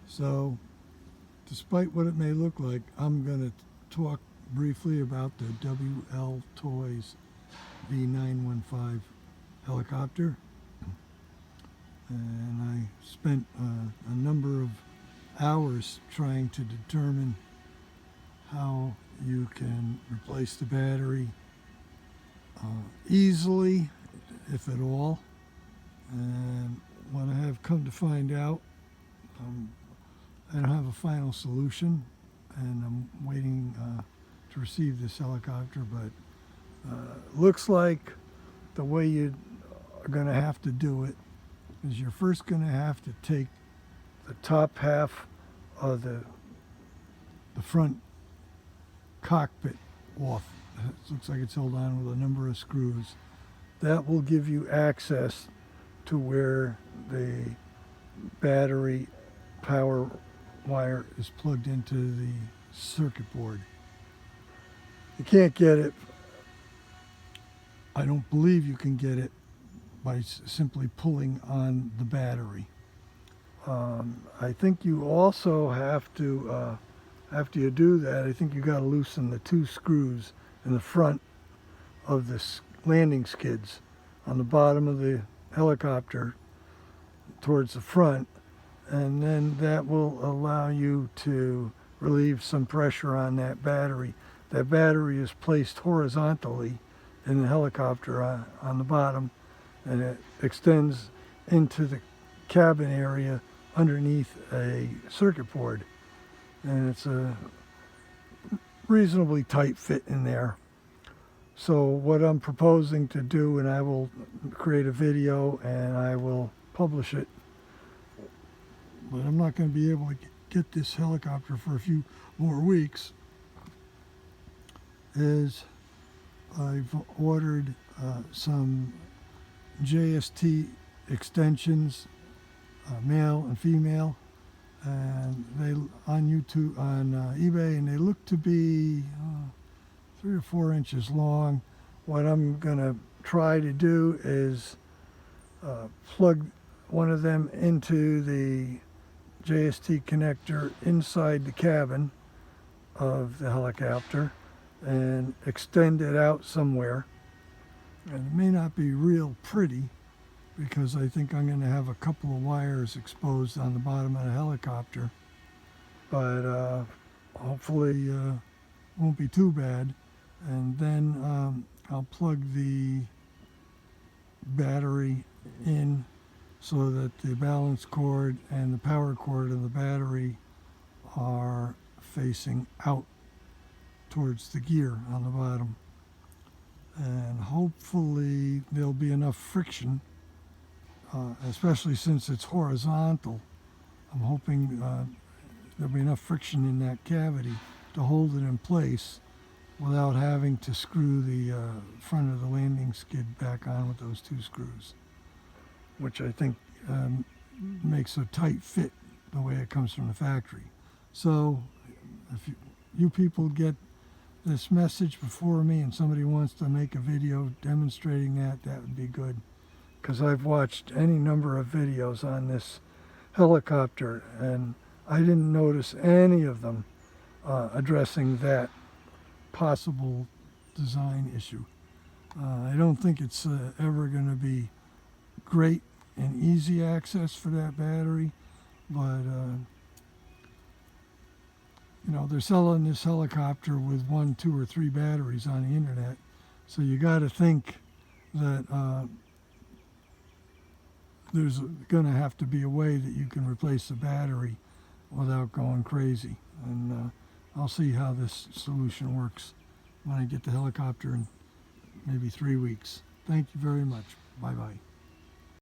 So, despite what it may look like, I'm going to talk briefly about the WL Toys V915 helicopter. And I spent a number of hours trying to determine how you can replace the battery easily, if at all. And what I have come to find out, I don't have a final solution, and I'm waiting to receive this helicopter, but looks like the way you are going to have to do it is you're first going to have to take the top half of the front cockpit off. It looks like it's held on with a number of screws. That will give you access to where the battery power wire is plugged into the circuit board. You can't get it, I don't believe you can get it by simply pulling on the battery. I think you also have to, after you do that, I think you got to loosen the two screws in the front of the landing skids on the bottom of the helicopter towards the front, and then that will allow you to relieve some pressure on that battery. That battery is placed horizontally in the helicopter on the bottom, and it extends into the cabin area underneath a circuit board, and it's a reasonably tight fit in there. So what I'm proposing to do, and I will create a video and I will publish it, but I'm not going to be able to get this helicopter for a few more weeks, is I've ordered some JST extensions, male and female, and they on YouTube, on eBay, and they look to be 3 or 4 inches long. What I'm going to try to do is plug one of them into the JST connector inside the cabin of the helicopter and extend it out somewhere. And it may not be real pretty, because I think I'm going to have a couple of wires exposed on the bottom of the helicopter, but hopefully won't be too bad. And then I'll plug the battery in so that the balance cord and the power cord of the battery are facing out towards the gear on the bottom. And hopefully there'll be enough friction, especially since it's horizontal. I'm hoping there'll be enough friction in that cavity to hold it in place without having to screw the front of the landing skid back on with those 2 screws, which I think makes a tight fit the way it comes from the factory. So if you people get this message before me and somebody wants to make a video demonstrating that, that would be good, because I've watched any number of videos on this helicopter and I didn't notice any of them addressing that possible design issue. I don't think it's ever going to be great and easy access for that battery, but you know, they're selling this helicopter with 1, 2, or 3 batteries on the internet, so you got to think that there's going to have to be a way that you can replace the battery without going crazy. And I'll see how this solution works when I get the helicopter in maybe 3 weeks. Thank you very much. Bye-bye.